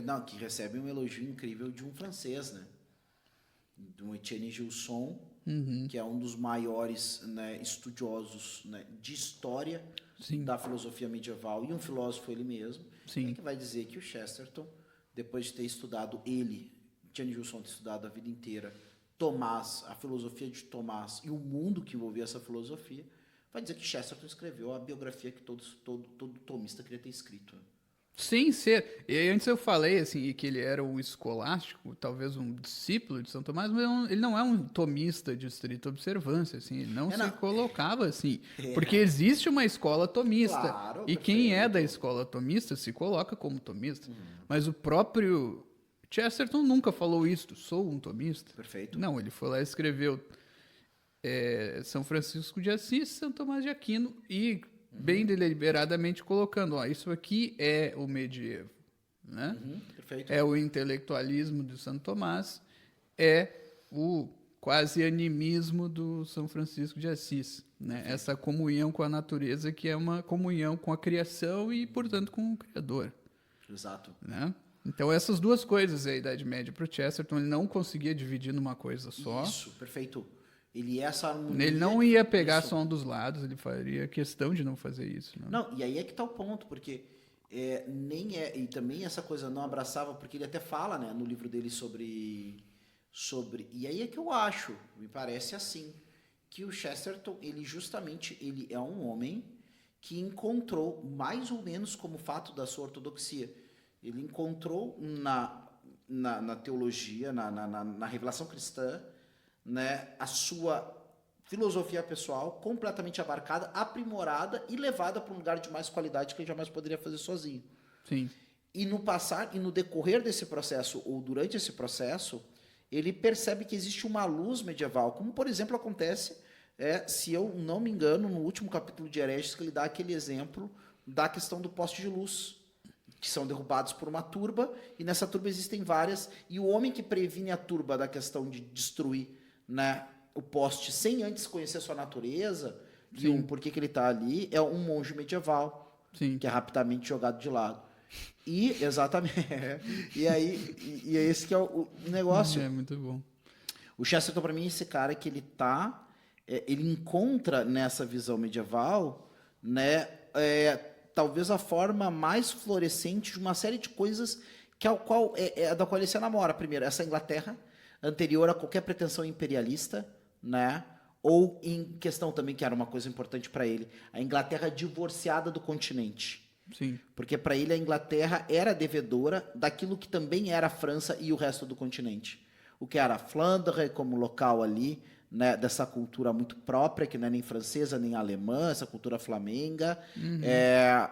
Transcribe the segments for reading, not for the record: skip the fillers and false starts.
Não, que recebe um elogio incrível de um francês, né? De um Etienne Gilson, que é um dos maiores, né, estudiosos, né, de história Sim, da filosofia medieval e um filósofo ele mesmo. Quem é sim. que vai dizer que o Chesterton, depois de ter estudado ele, Etienne Gilson ter estudado a vida inteira, Tomás, a filosofia de Tomás e o mundo que envolvia essa filosofia, vai dizer que Chesterton escreveu a biografia que todo tomista queria ter escrito. Sem ser. E aí, antes eu falei assim que ele era um escolástico, talvez um discípulo de São Tomás, mas ele não é um tomista de estrita observância, assim, ele não É, se não. colocava assim, porque existe uma escola tomista Claro, e quem é da perfeito. escola tomista se coloca como tomista. Mas o próprio Chesterton nunca falou isto, sou um tomista. Perfeito. Não, ele foi lá e escreveu São Francisco de Assis, São Tomás de Aquino e bem deliberadamente colocando, ó, isso aqui é o medievo, né? Perfeito. É o intelectualismo de Santo Tomás, é o quase animismo do São Francisco de Assis, né? Essa comunhão com a natureza que é uma comunhão com a criação e, portanto, com o Criador, Exato. né? Então, essas duas coisas é a Idade Média para o Chesterton, ele não conseguia dividir numa coisa só. Isso, perfeito. Ele é essa harmonia. Ele não ia pegar Isso. só um dos lados, ele faria questão de não fazer isso. Né? Não, e aí é que tá o ponto, porque nem é. E também essa coisa não abraçava, porque ele até fala, né, no livro dele sobre. E aí é que eu acho, me parece assim, que o Chesterton, ele justamente ele é um homem que encontrou, mais ou menos como fato da sua ortodoxia, ele encontrou na teologia, na revelação cristã, né, a sua filosofia pessoal completamente abarcada, aprimorada e levada para um lugar de mais qualidade que ele jamais poderia fazer sozinho. Sim, E no passar e no decorrer desse processo ou durante esse processo, ele percebe que existe uma luz medieval, como por exemplo acontece, se eu não me engano, no último capítulo de Hereges, que ele dá aquele exemplo da questão do poste de luz, que são derrubados por uma turba, e nessa turba existem várias, e o homem que previne a turba da questão de destruir, né, o poste sem antes conhecer sua natureza e o porquê que ele está ali, é um monge medieval, sim. que é rapidamente jogado de lado. E, exatamente, e é esse que é o negócio. É muito bom. O Chesterton, para mim, é esse cara que ele encontra nessa visão medieval, né, talvez a forma mais florescente de uma série de coisas da qual ele se enamora. Primeiro, essa Inglaterra, anterior a qualquer pretensão imperialista, né? Ou em questão também, que era uma coisa importante para ele, a Inglaterra divorciada do continente. Sim, Porque para ele a Inglaterra era devedora daquilo que também era a França e o resto do continente. O que era a Flandre como local ali, né, dessa cultura muito própria, que não é nem francesa nem alemã, essa cultura flamenga,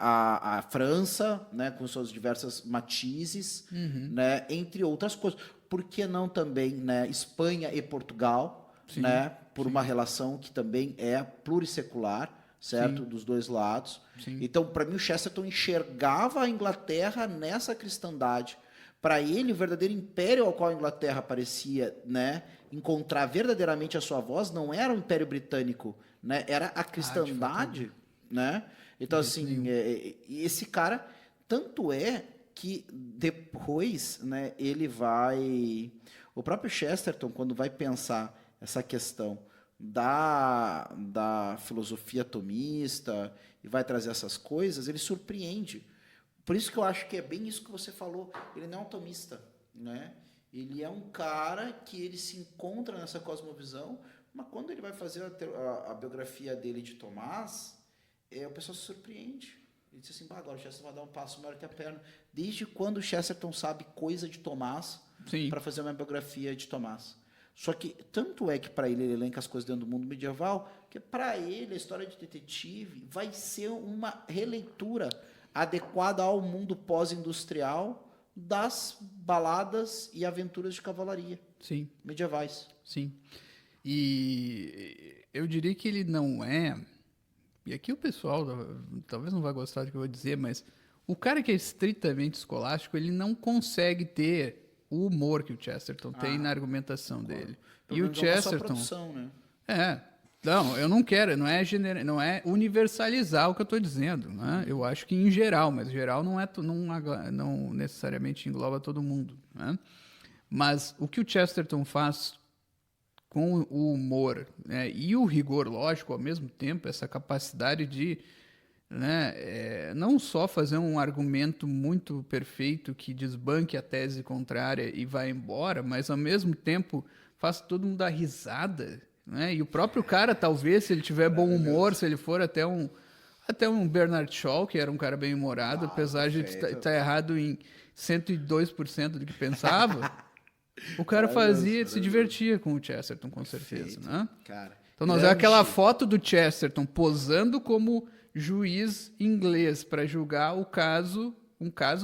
a França, né, com suas diversas matizes, né, entre outras coisas. Por que não também, né, Espanha e Portugal, sim, né, por uma relação que também é plurissecular, certo, Sim. dos dois lados. Sim. Então, para mim, o Chesterton enxergava a Inglaterra nessa cristandade. Para ele, o verdadeiro império ao qual a Inglaterra parecia, né, encontrar verdadeiramente a sua voz não era o Império Britânico, né, era a cristandade, né? Então, assim, esse cara, tanto é que depois, né, ele vai... O próprio Chesterton, quando vai pensar essa questão da filosofia tomista e vai trazer essas coisas, ele surpreende. Por isso que eu acho que é bem isso que você falou. Ele não é um tomista, né? Ele é um cara que ele se encontra nessa cosmovisão, mas quando ele vai fazer a biografia dele de Tomás, o pessoal se surpreende. Ele diz assim, agora o Chesterton vai dar um passo maior que a perna. Desde quando o Chesterton sabe coisa de Tomás para fazer uma biografia de Tomás? Só que tanto é que para ele elenca as coisas dentro do mundo medieval, que para ele a história de detetive vai ser uma releitura adequada ao mundo pós-industrial das baladas e aventuras de cavalaria Sim. medievais. Sim. E eu diria que ele não é. E aqui o pessoal talvez não vai gostar do que eu vou dizer, mas o cara que é estritamente escolástico, ele não consegue ter o humor que o Chesterton tem na argumentação dele. Pelo E o menos é uma só Chesterton. produção, né? É. Não, eu não quero, não é universalizar o que eu estou dizendo, né? Eu acho que em geral, mas geral não necessariamente engloba todo mundo, né? Mas o que o Chesterton faz com o humor, né, e o rigor lógico ao mesmo tempo, essa capacidade de, né, não só fazer um argumento muito perfeito que desbanque a tese contrária e vai embora, mas ao mesmo tempo faz todo mundo dar risada, né? E o próprio cara, talvez, se ele tiver bom humor, se ele for até um Bernard Shaw, que era um cara bem humorado, apesar de estar errado em 102% do que pensava, o cara se divertia com o Chesterton, com certeza, né? Cara, então nós vemos aquela foto do Chesterton posando como juiz inglês para julgar um caso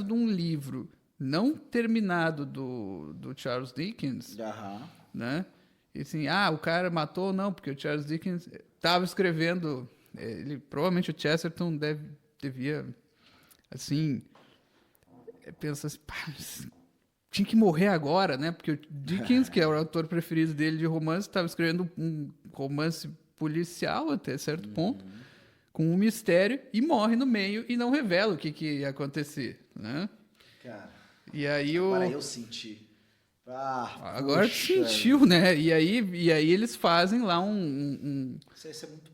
de um livro não terminado do Charles Dickens, né? E assim, o cara matou ou não, porque o Charles Dickens estava escrevendo, provavelmente o Chesterton devia, assim, pensa assim, tinha que morrer agora, né? Porque o Dickens, que é o autor preferido dele de romance, estava escrevendo um romance policial até certo ponto, com um mistério, e morre no meio e não revela o que ia acontecer, né? Cara, e aí agora eu senti. Agora sentiu, né? E aí eles fazem lá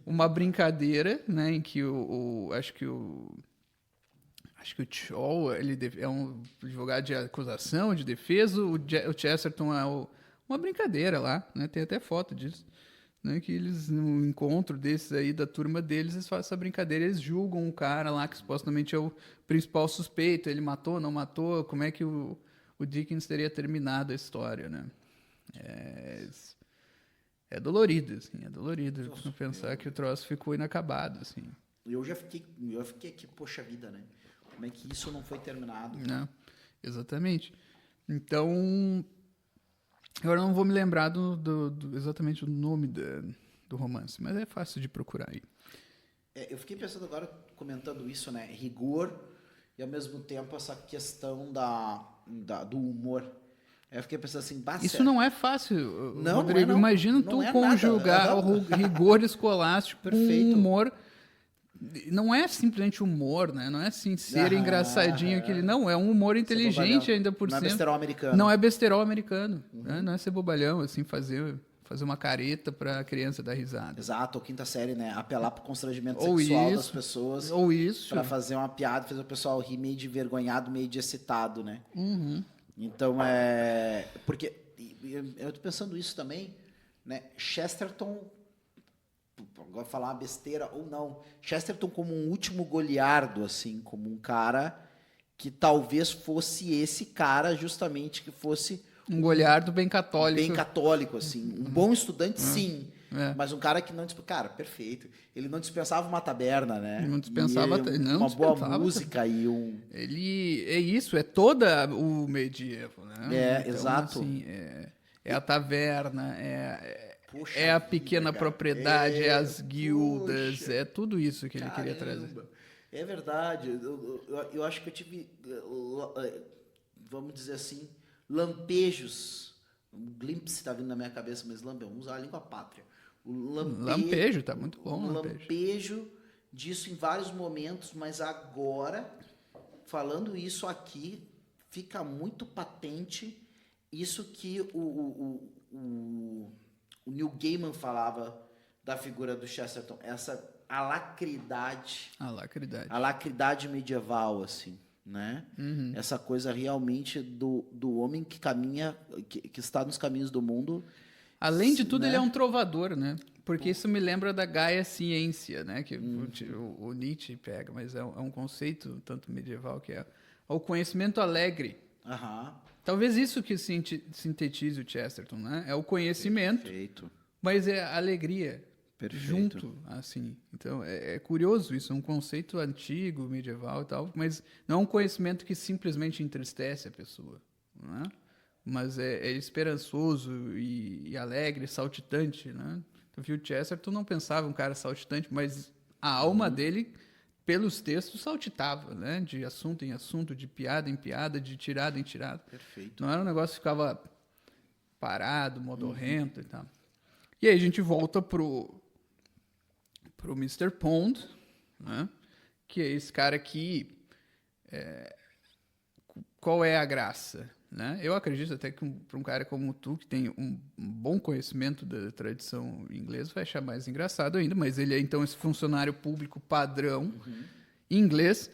uma brincadeira, né? Em que acho que o Shaw, ele é um advogado de acusação, de defesa, o Chesterton é uma brincadeira lá, né? Tem até foto disso, né? Que eles, no encontro desses aí, da turma deles, eles fazem essa brincadeira, eles julgam o cara lá, que supostamente é o principal suspeito, ele matou, não matou, como é que o Dickens teria terminado a história, né? É dolorido, assim, Nossa, pensar que o troço ficou inacabado, assim. Eu já fiquei aqui, poxa vida, né? Como é que isso não foi terminado? Não, exatamente. Então, agora não vou me lembrar exatamente o nome do romance, mas é fácil de procurar aí. Eu fiquei pensando agora, comentando isso, né? Rigor e ao mesmo tempo essa questão do humor. Eu fiquei pensando assim, isso não é fácil, não, Rodrigo. Não imagina tu conjugar o rigor escolástico com humor. Não é simplesmente humor, né? Não é assim ser engraçadinho aquele. Não, é um humor inteligente ainda por cima. Não é besterol americano. Não é besterol americano. Né? Não é ser bobalhão, assim, fazer uma careta pra criança dar risada. Exato, ou quinta série, né? Apelar pro constrangimento sexual das pessoas. Ou isso. Pra fazer uma piada, fazer o pessoal rir meio de envergonhado, meio de excitado, né? Então, porque eu tô pensando isso também, né? Chesterton, agora falar uma besteira ou não, Chesterton como um último Goliardo, assim, como um cara que talvez fosse esse cara justamente que fosse um Goliardo bem católico. Bem católico, assim. Um bom estudante, sim. Mas um cara que não... Cara, perfeito. Ele não dispensava uma taberna, né? Não dispensava... Uma boa música e um... Ele... É isso, é toda o medievo, né? Então, exato. Assim, é a taverna, é a pequena propriedade, é as guildas, é tudo isso que ele queria trazer. É verdade. Eu acho que eu tive, vamos dizer assim, lampejos. Um glimpse está vindo na minha cabeça, mas vamos usar a língua pátria. Lampejo, tá muito bom. Um lampejo disso em vários momentos, mas agora, falando isso aqui, fica muito patente isso que o Neil Gaiman falava da figura do Chesterton, essa alacridade medieval, assim, né? Essa coisa realmente do homem que caminha, que está nos caminhos do mundo. Além de tudo, né? Ele é um trovador, né? Porque isso me lembra da Gaia Ciência, né? Que o Nietzsche pega, mas é um conceito tanto medieval que é o conhecimento alegre. Talvez isso que sintetize o Chesterton, né? É o conhecimento, mas é a alegria junto, assim. Então, é curioso isso, é um conceito antigo, medieval e tal, mas não é um conhecimento que simplesmente entristece a pessoa, né? Mas é esperançoso e alegre, saltitante, né? Tu viu o Chesterton, não pensava um cara saltitante, mas a alma dele, pelos textos, saltitava, né? De assunto em assunto, de piada em piada, de tirada em tirada. Perfeito. Não era um negócio que ficava parado, modorrento e tal. E aí a gente volta pro pro Mr. Pond, né? Que é esse cara que... qual é a graça? Né? Eu acredito até que para um cara como tu, que tem um bom conhecimento da tradição inglesa, vai achar mais engraçado ainda, mas ele é então esse funcionário público padrão inglês,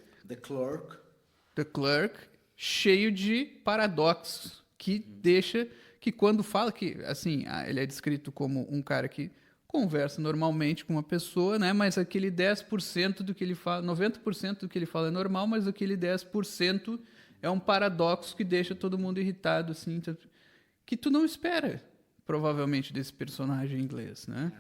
The Clerk, cheio de paradoxos, que deixa que quando fala que, assim, ele é descrito como um cara que conversa normalmente com uma pessoa, né? Mas aquele 10% do que ele fala, 90% do que ele fala é normal, mas aquele 10% é um paradoxo que deixa todo mundo irritado, assim, que tu não espera, provavelmente, desse personagem inglês, né?